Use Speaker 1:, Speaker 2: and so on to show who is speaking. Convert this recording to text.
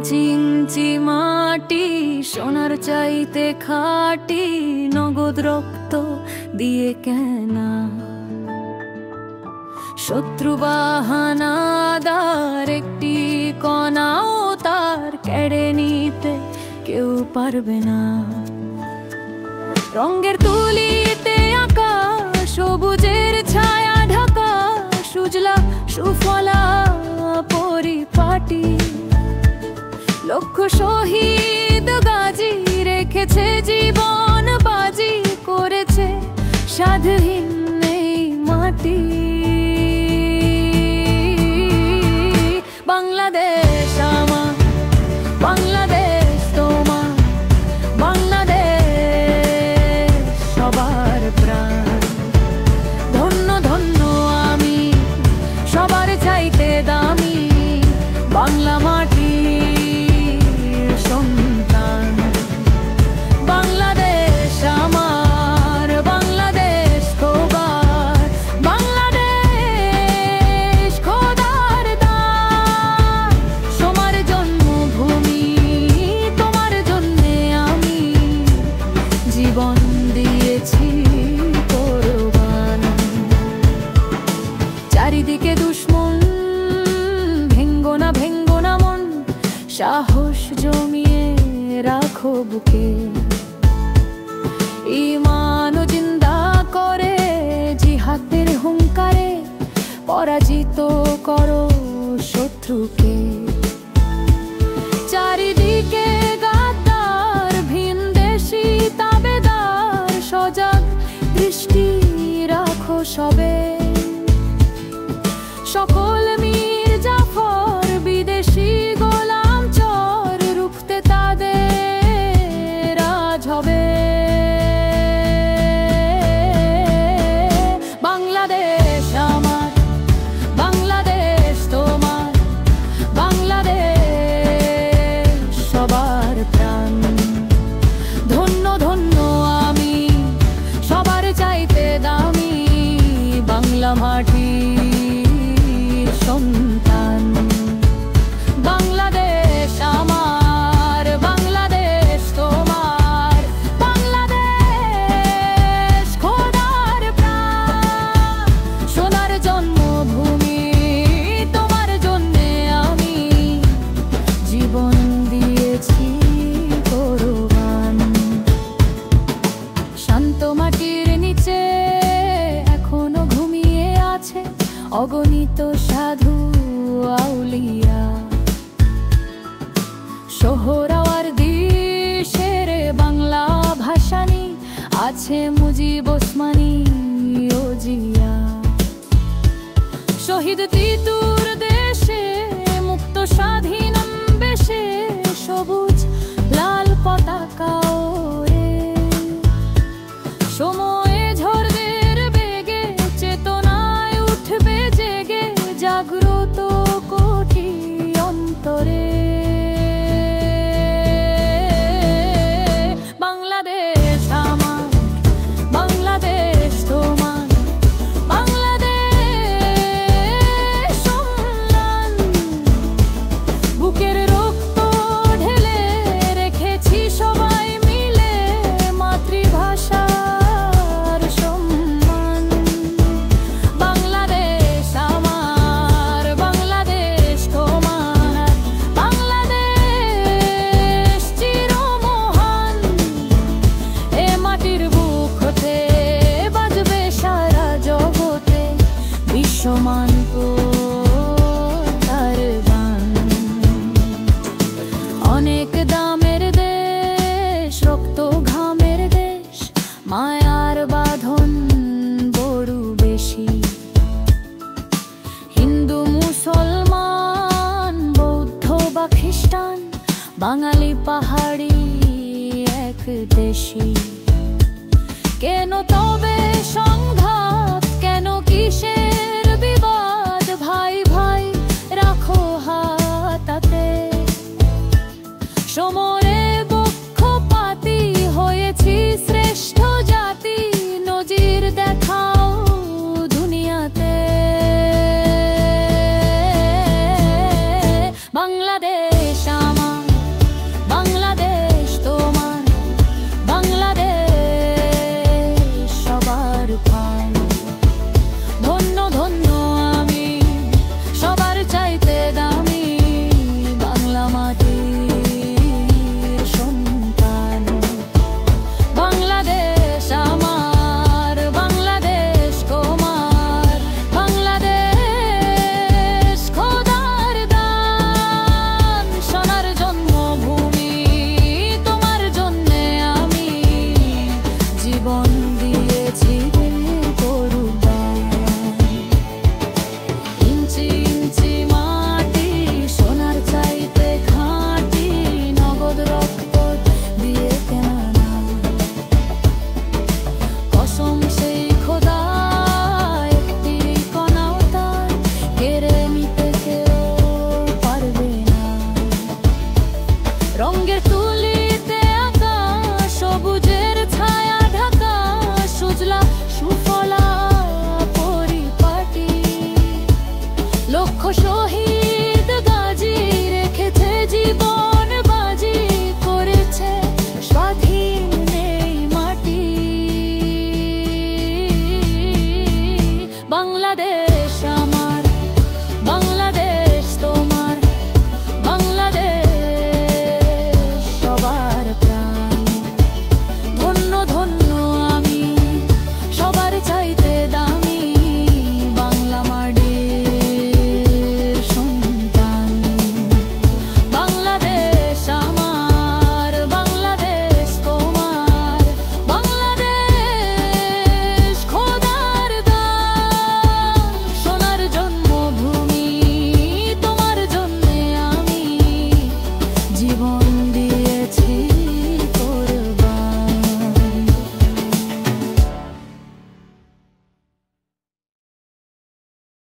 Speaker 1: ইঞ্চি ইঞ্চি মাটি সোনার চাইতে খাঁটি, নগদ রক্ত দিয়ে কেনা। শত্রু বাহানাদার একটি কণাও তার কেড়ে নিতে কেউ পারবে না। রঙের তুলিতে আঁকা সবুজের ছায়া ঢাকা, সুজলা সুফলা পরিপাটি। লক্ষ শহীদ গাজী রেখেছে জীবন বাজি, করেছে স্বাধীন এই মাটি। বাংলাদেশ আমার, বাংলাদেশ তোমার, বাংলাদেশ সবার প্রাণ। ধন্য ধন্য আমি সবার চাইতে দামি, বাংলা মাটির সন্তান। বাংলাদেশ আমার, বাংলাদেশ তোমার, বাংলাদেশ খোদার দান। তোমার জন্মভূমি, তোমার জন্যে আমি জীবন দিয়েছি কোরবান। চারিদিকে দুশ্মন, ভেঙ্গো না ভেঙ্গো না মন, সাহস জমিয়ে রাখো বুকে। ঈমান জিন্দা করে জিহাদের হুঙ্কারে, পরাজিত করো শত্রুকে। চারিদিকে গাদ্দার ভিনদেশী তাবেদার, সজাগ দৃষ্টি রাখো সবে। সকল মীর জাফর বিদেশি গোলাম চর, রুখতে তাদের আজ হবে। বাংলাদেশ আমার, বাংলাদেশ তোমার, বাংলাদেশ সবার প্রাণ। ধন্য ধন্য আমি সবার চাইতে দামি, বাংলা মাটির সন্তান। বাংলাদেশ আমার, বাংলাদেশ তোমার, বাংলাদেশ খোদার প্রাণ। সোনার জন্মভূমি, তোমার জন্যে আমি জীবন দিয়েছি কোরবান। শান্ত মাটির নিচে এখনো ঘুমিয়ে আছে অগণিত সাধু আউলিয়া। সোহরাওয়ার্দী শেরে বাংলা ভাষানি, আছে মুজিব ওসমানী ও জিয়া। শহীদ তিতুর দেশে মুক্ত স্বাধীন বেশে, সবুজ লাল পতাকা ওড়ে। সময়ে ঝড়দের বেগে চেতনায় উঠবে জেগে, জাগ্রত কোটি অন্তরে। বাংলাদেশ আমার, বাংলাদেশ তোমার, বাংলাদেশ সন্তান। বাংলাদেশ।